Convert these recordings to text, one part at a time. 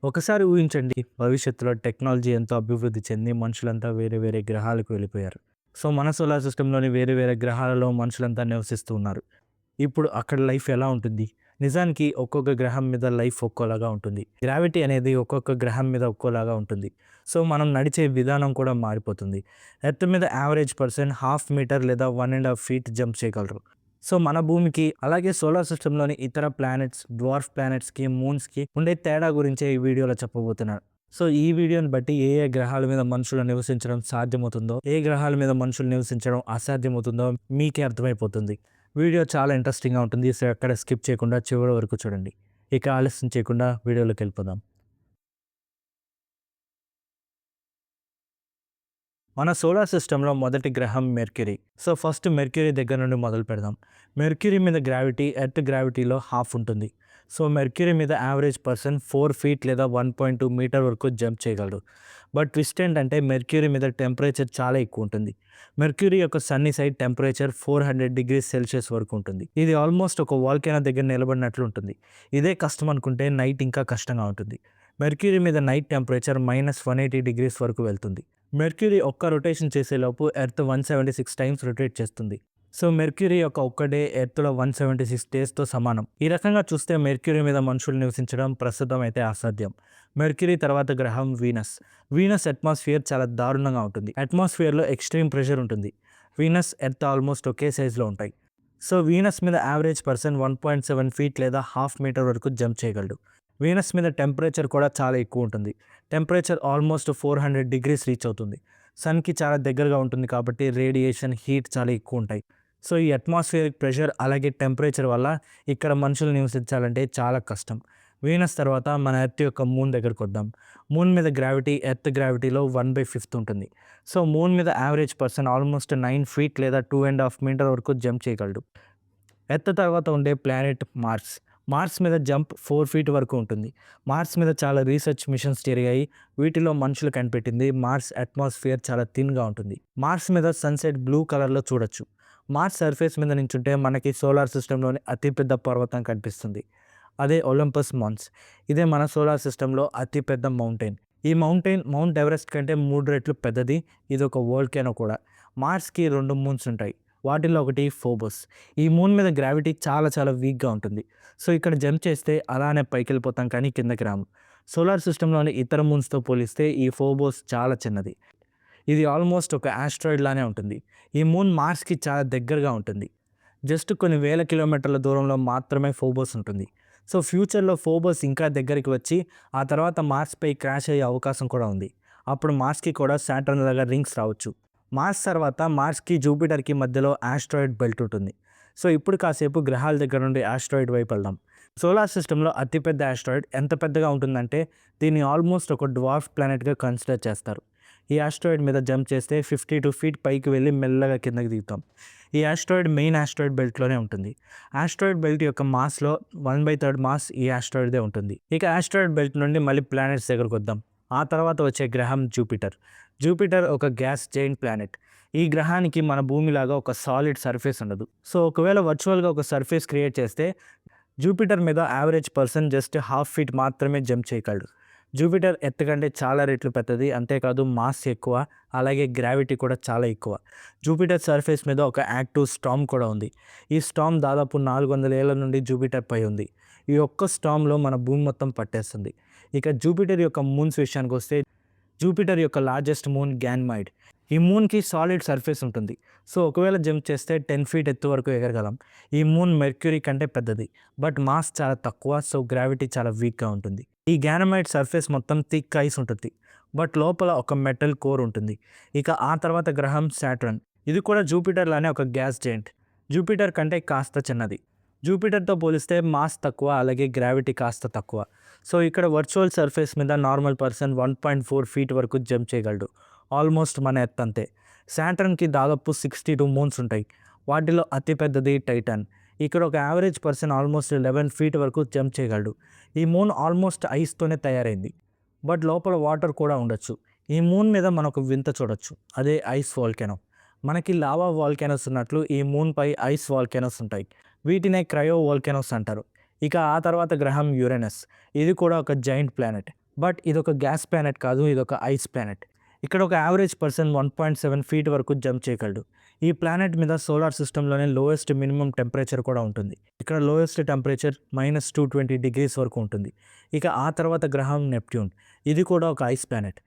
ఒకసారి ఊహించండి, భవిష్యత్తులో టెక్నాలజీ ఎంతో అభివృద్ధి చెంది మనుషులంతా వేరే వేరే గ్రహాలకు వెళ్ళిపోయారు. సో, మన సోలార్ సిస్టమ్‌లోని వేరే వేరే గ్రహాలలో మనుషులంతా నివసిస్తూ ఉన్నారు. ఇప్పుడు అక్కడ లైఫ్ ఎలా ఉంటుంది? నిజానికి ఒక్కొక్క గ్రహం మీద లైఫ్ ఒక్కోలాగా ఉంటుంది. గ్రావిటీ అనేది ఒక్కొక్క గ్రహం మీద ఒక్కోలాగా ఉంటుంది. సో, మనం నడిచే విధానం కూడా మారిపోతుంది. ఎర్త్ మీద యావరేజ్ పర్సన్ హాఫ్ మీటర్ లేదా 1½ ఫీట్ జంప్ చేయగలరు. సో, మన భూమికి అలాగే సోలార్ సిస్టమ్‌లోని ఇతర ప్లానెట్స్, డ్వార్ఫ్ ప్లానెట్స్‌కి, మూన్స్‌కి ఉండే తేడా గురించే ఈ వీడియోలో చెప్పబోతున్నాను. సో, ఈ వీడియోని బట్టి ఏ ఏ గ్రహాల మీద మనుషులు నివసించడం సాధ్యమవుతుందో, ఏ గ్రహాల మీద మనుషులు నివసించడం అసాధ్యమవుతుందో మీకే అర్థమైపోతుంది. వీడియో చాలా ఇంట్రెస్టింగ్‌గా ఉంటుంది. సో, ఎక్కడ స్కిప్ చేయకుండా చివరి వరకు చూడండి. ఇక ఆలస్యం చేయకుండా వీడియోలోకెళ్ళిపోదాం. మన సోలార్ సిస్టంలో మొదటి గ్రహం మెర్క్యూరీ. సో, ఫస్ట్ మెర్క్యూరీ దగ్గర నుండి మొదలు పెడదాం. మెర్క్యూరీ మీద గ్రావిటీ ఎర్త్ గ్రావిటీలో హాఫ్ ఉంటుంది. సో, మెర్క్యూరీ మీద యావరేజ్ పర్సన్ 4 ఫీట్ లేదా 1.2 మీటర్ వరకు జంప్ చేయగలడు. బట్ ట్విస్ట్ ఏంటంటే మెర్క్యూరీ మీద టెంపరేచర్ చాలా ఎక్కువ ఉంటుంది. మెర్క్యూరీ యొక్క సన్నీ సైడ్ టెంపరేచర్ 400 ° వరకు ఉంటుంది. ఇది ఆల్మోస్ట్ ఒక వాల్కెనో దగ్గర నిలబడినట్లు ఉంటుంది. ఇదే కష్టం అనుకుంటే నైట్ ఇంకా కష్టంగా ఉంటుంది. మెర్క్యూరీ మీద నైట్ టెంపరేచర్ -180 ° వరకు వెళ్తుంది. మెర్క్యూరీ ఒక్క రొటేషన్ చేసేలోపు ఎర్త్ 176 టైమ్స్ రొటేట్ చేస్తుంది. సో, మెర్క్యూరీ యొక్క ఒక్క డే ఎర్త్‌లో 176 డేస్‌తో సమానం. ఈ రకంగా చూస్తే మెర్క్యూరీ మీద మనుషులు నివసించడం ప్రస్తుతం అయితే అసాధ్యం. మెర్క్యూరీ తర్వాత గ్రహం వీనస్. వీనస్ అట్మాస్ఫియర్ చాలా దారుణంగా ఉంటుంది. అట్మాస్ఫియర్‌లో ఎక్స్‌ట్రీమ్ ప్రెషర్ ఉంటుంది. వీనస్, ఎర్త్ ఆల్మోస్ట్ ఒకే సైజులో ఉంటాయి. సో, వీనస్ మీద యావరేజ్ పర్సన్ 1.7 ఫీట్ లేదా హాఫ్ మీటర్ వరకు జంప్ చేయగలడు. వీనస్ మీద టెంపరేచర్ కూడా చాలా ఎక్కువ ఉంటుంది. టెంపరేచర్ ఆల్మోస్ట్ 400 రీచ్ అవుతుంది. సన్‌కి చాలా దగ్గరగా ఉంటుంది కాబట్టి రేడియేషన్, హీట్ చాలా ఎక్కువ ఉంటాయి. సో, ఈ అట్మాస్ఫియరిక్ ప్రెషర్ అలాగే టెంపరేచర్ వల్ల ఇక్కడ మనుషులు నివసించాలంటే చాలా కష్టం. వీనస్ తర్వాత మన ఎర్త్ యొక్క మూన్ దగ్గరకొద్దాం. మూన్ మీద గ్రావిటీ ఎర్త్ గ్రావిటీలో 1/5 ఉంటుంది. సో, మూన్ మీద యావరేజ్ పర్సన్ ఆల్మోస్ట్ 9 ఫీట్ లేదా 2½ మీటర్ వరకు జంప్ చేయగలడు. ఎర్త్ తర్వాత ఉండే ప్లానెట్ మార్స్. మార్స్ మీద జంప్ 4 ఫీట్ వరకు ఉంటుంది. మార్స్ మీద చాలా రీసెర్చ్ మిషన్స్ జరిగాయి. వీటిలో మనుషులు కనిపెట్టింది మార్స్ అట్మాస్ఫియర్ చాలా థిన్‌గా ఉంటుంది. మార్స్ మీద సన్‌సెట్ బ్లూ కలర్‌లో చూడొచ్చు. మార్స్ సర్ఫేస్ మీద నించుంటే మనకి సోలార్ సిస్టమ్‌లోని అతిపెద్ద పర్వతం కనిపిస్తుంది. అదే ఒలింపస్ మాన్స్. ఇదే మన సోలార్ సిస్టమ్‌లో అతిపెద్ద మౌంటైన్. ఈ మౌంటైన్ మౌంట్ ఎవరెస్ట్ కంటే 3 రెట్లు పెద్దది. ఇదొక వోల్కానో కూడా. మార్స్‌కి 2 మూన్స్ ఉంటాయి. వాటిల్లో ఒకటి ఫోబోస్. ఈ మూన్ మీద గ్రావిటీ చాలా చాలా వీక్‌గా ఉంటుంది. సో, ఇక్కడ జంప్ చేస్తే అలానే పైకెళ్ళిపోతాం కానీ కిందకి రాము. సోలార్ సిస్టమ్‌లోని ఇతర మూన్స్‌తో పోలిస్తే ఈ ఫోబోస్ చాలా చిన్నది. ఇది ఆల్మోస్ట్ ఒక యాస్ట్రాయిడ్ లానే ఉంటుంది. ఈ మూన్ మార్స్‌కి చాలా దగ్గరగా ఉంటుంది. జస్ట్ కొన్ని వేల కిలోమీటర్ల దూరంలో మాత్రమే ఫోబోస్ ఉంటుంది. సో, ఫ్యూచర్‌లో ఫోబోస్ ఇంకా దగ్గరికి వచ్చి ఆ తర్వాత మార్స్‌పై క్రాష్ అయ్యే అవకాశం కూడా ఉంది. అప్పుడు మార్స్‌కి కూడా సాటర్న్ లాగా రింగ్స్ రావచ్చు. మార్స్ తర్వాత మార్స్‌కి, జూపిటర్‌కి మధ్యలో యాస్ట్రాయిడ్ బెల్ట్ ఉంటుంది. సో, ఇప్పుడు కాసేపు గ్రహాల దగ్గర నుండి యాస్ట్రాయిడ్ వైపు వెళ్దాం. సోలార్ సిస్టమ్‌లో అతిపెద్ద యాస్ట్రాయిడ్ ఎంత పెద్దగా ఉంటుందంటే దీన్ని ఆల్మోస్ట్ ఒక డ్వార్ఫ్ ప్లానెట్‌గా కన్సిడర్ చేస్తారు. ఈ యాస్ట్రాయిడ్ మీద జంప్ చేస్తే 52 ఫీట్ పైకి వెళ్ళి మెల్లగా కిందకి దిగుతాం. ఈ యాస్ట్రాయిడ్ మెయిన్ యాస్ట్రాయిడ్ బెల్ట్‌లోనే ఉంటుంది. యాస్ట్రాయిడ్ బెల్ట్ యొక్క మాస్‌లో 1/3 మాస్ ఈ యాస్ట్రాయిడ్‌దే ఉంటుంది. ఇక యాస్ట్రాయిడ్ బెల్ట్ నుండి మళ్ళీ ప్లానెట్స్ దగ్గరకొద్దాం. ఆ తర్వాత వచ్చే గ్రహం జూపిటర్. జూపిటర్ ఒక గ్యాస్ జెయింట్ ప్లానెట్. ఈ గ్రహానికి మన భూమిలాగా ఒక సాలిడ్ సర్ఫేస్ ఉండదు. సో, ఒకవేళ వర్చువల్‌గా ఒక సర్ఫేస్ క్రియేట్ చేస్తే జూపిటర్ మీద average person just half feet మాత్రమే జంప్ చేయగలడు. జూపిటర్ ఎర్త్ కంటే చాలా రెట్లు పెద్దది. అంతేకాదు మాస్ ఎక్కువ. అలాగే గ్రావిటీ కూడా చాలా ఎక్కువ. జూపిటర్ సర్ఫేస్ మీద ఒక యాక్టివ్ స్టార్మ్ కూడా ఉంది. ఈ స్టార్మ్ దాదాపు 400 ఏళ్ల నుండి జూపిటర్ పై ఉంది. ఈ ఒక్క స్టార్మ్‌లో మన భూమి మొత్తం పట్టేస్తుంది. ఇక జూపిటర్ యొక్క మూన్స్ విషయానికొస్తే జూపిటర్ యొక్క లార్జెస్ట్ మూన్ గ్యాన్మైడ్. ఈ మూన్‌కి సాలిడ్ సర్ఫేస్ ఉంటుంది. సో, ఒకవేళ జంప్ చేస్తే 10 ఫీట్ ఎత్తు వరకు ఎగరగలం. ఈ మూన్ మెర్క్యూరీ కంటే పెద్దది. బట్ మాస్ చాలా తక్కువ. సో, గ్రావిటీ చాలా వీక్‌గా ఉంటుంది. ఈ గ్యానమైడ్ సర్ఫేస్ మొత్తం థిక్ ఐస్ ఉంటుంది. బట్ లోపల ఒక మెటల్ కోర్ ఉంటుంది. ఇక ఆ తర్వాత గ్రహం సాటర్న్. ఇది కూడా జూపిటర్ లానే ఒక గ్యాస్ జెయింట్. జూపిటర్ కంటే కాస్త చిన్నది. జూపిటర్‌తో పోలిస్తే మాస్ తక్కువ, అలాగే గ్రావిటీ కాస్త తక్కువ. సో, ఇక్కడ వర్చువల్ సర్ఫేస్ మీద నార్మల్ పర్సన్ 1.4 ఫీట్ వరకు జంప్ చేయగలడు. ఆల్మోస్ట్ మన ఎర్త్ అంతే. సాటర్న్‌కి దాదాపు 62 మూన్స్ ఉంటాయి. వాటిలో అతిపెద్దది టైటాన్. ఇక్కడ ఒక యావరేజ్ పర్సన్ ఆల్మోస్ట్ 11 ఫీట్ వరకు జంప్ చేయగలడు. ఈ మూన్ ఆల్మోస్ట్ ఐస్‌తోనే తయారైంది. బట్ లోపల వాటర్ కూడా ఉండొచ్చు. ఈ మూన్ మీద మనం ఒక వింత చూడొచ్చు. అదే ఐస్ వోల్కానో. మనకి లావా వోల్కానోస్ ఉన్నట్లు ఈ మూన్‌పై ఐస్ వోల్కానోస్ ఉంటాయి. వీటినే క్రయో వోల్కానోస్ అంటారు. ఇక ఆ తర్వాత గ్రహం యురేనస్. ఇది కూడా ఒక జైంట్ ప్లానెట్. బట్ ఇదొక గ్యాస్ ప్లానెట్ కాదు, ఇదొక ఐస్ ప్లానెట్. ఇక్కడ ఒక యావరేజ్ పర్సన్ 1.7 ఫీట్ వరకు జంప్ చేయగలడు. ఈ ప్లానెట్ మీద సోలార్ సిస్టంలోనే లోయెస్ట్ మినిమం టెంపరేచర్ కూడా ఉంటుంది. ఇక్కడ లోయెస్ట్ టెంపరేచర్ -220 వరకు ఉంటుంది. ఇక ఆ తర్వాత గ్రహం నెప్ట్యూన్. ఇది కూడా ఒక ఐస్ ప్లానెట్.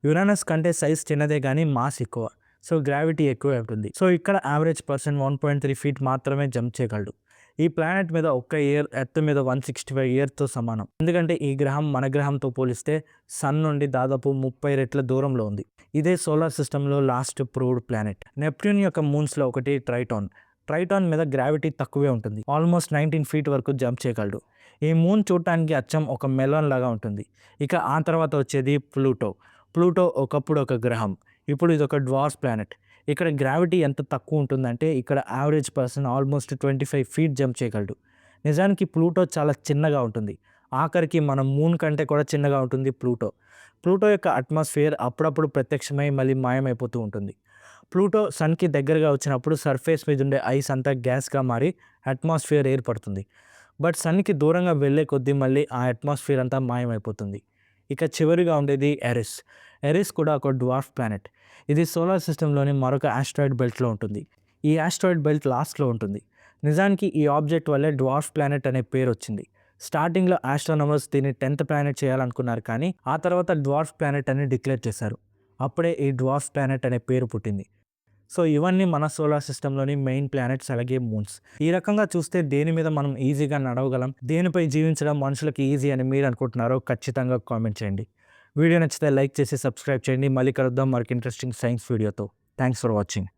యురానస్ కంటే సైజ్ చిన్నదే కానీ మాస్ ఎక్కువ. సో గ్రావిటీ ఎక్కువ ఉంటుంది. సో ఇక్కడ యావరేజ్ పర్సన్ 1.3 ఫీట్ మాత్రమే జంప్ చేయగలడు. ఈ ప్లానెట్ మీద ఒక్క ఇయర్ ఎర్త్ మీద 165 ఇయర్తో సమానం. ఎందుకంటే ఈ గ్రహం మన గ్రహంతో పోలిస్తే సన్ నుండి దాదాపు 30 రెట్ల దూరంలో ఉంది. ఇదే సోలార్ సిస్టంలో లాస్ట్ ప్రూవ్డ్ ప్లానెట్. నెప్ట్యూన్ యొక్క మూన్స్లో ఒకటి ట్రైటాన్. ట్రైటాన్ మీద గ్రావిటీ తక్కువే ఉంటుంది. ఆల్మోస్ట్ 19 ఫీట్ వరకు జంప్ చేయగలడు. ఈ మూన్ చూడటానికి అచ్చం ఒక మెలాన్ లాగా ఉంటుంది. ఇక ఆ తర్వాత వచ్చేది ప్లూటో. ప్లూటో ఒకప్పుడు ఒక గ్రహం, ఇప్పుడు ఇది ఒక డ్వార్ఫ్ ప్లానెట్. ఇక్కడ గ్రావిటీ ఎంత తక్కువ ఉంటుందంటే ఇక్కడ average person almost 25 feet jump చేయగలడు. నిజానికి ప్లూటో చాలా చిన్నగా ఉంటుంది. ఆఖరికి మన మూన్ కంటే కూడా చిన్నగా ఉంటుంది ప్లూటో. ప్లూటో యొక్క అట్మాస్ఫియర్ అప్పుడప్పుడు ప్రత్యక్షమై మళ్ళీ మాయమైపోతూ ఉంటుంది. ప్లూటో సన్కి దగ్గరగా వచ్చినప్పుడు సర్ఫేస్ మీద ఉండే ఐస్ అంతా గ్యాస్గా మారి అట్మాస్ఫియర్ ఏర్పడుతుంది. బట్ సన్కి దూరంగా వెళ్ళే కొద్దీ మళ్ళీ ఆ అట్మాస్ఫియర్ అంతా మాయమైపోతుంది. ఇక చివరిగా ఉండేది ఎరిస్. ఎరిస్ కూడా ఒక డ్వార్ఫ్ ప్లానెట్. ఇది సోలార్ సిస్టంలోని మరొక ఆస్ట్రాయిడ్ బెల్ట్లో ఉంటుంది. ఈ ఆస్ట్రాయిడ్ బెల్ట్ లాస్ట్లో ఉంటుంది. నిజానికి ఈ ఆబ్జెక్ట్ వల్లే డ్వార్ఫ్ ప్లానెట్ అనే పేరు వచ్చింది. స్టార్టింగ్లో ఆస్ట్రోనమర్స్ దీన్ని 10th ప్లానెట్ చేయాలనుకున్నారు, కానీ ఆ తర్వాత డ్వార్ఫ్ ప్లానెట్ అని డిక్లేర్ చేశారు. అప్పుడే ఈ డ్వార్ఫ్ ప్లానెట్ అనే పేరు పుట్టింది. సో ఇవన్నీ మన సోలార్ సిస్టంలోని మెయిన్ ప్లానెట్స్, అలాగే మూన్స్. ఈ రకంగా చూస్తే దేని మీద మనం ఈజీగా నడవగలం, దేనిపై జీవించడం మనుషులకి ఈజీ అని మీరు అనుకుంటున్నారో ఖచ్చితంగా కామెంట్ చేయండి. వీడియో నచ్చితే లైక్ చేసి సబ్స్క్రైబ్ చేయండి. మళ్ళీ కలుద్దాం మరొక ఇంట్రెస్టింగ్ సైన్స్ వీడియోతో. Thanks for watching.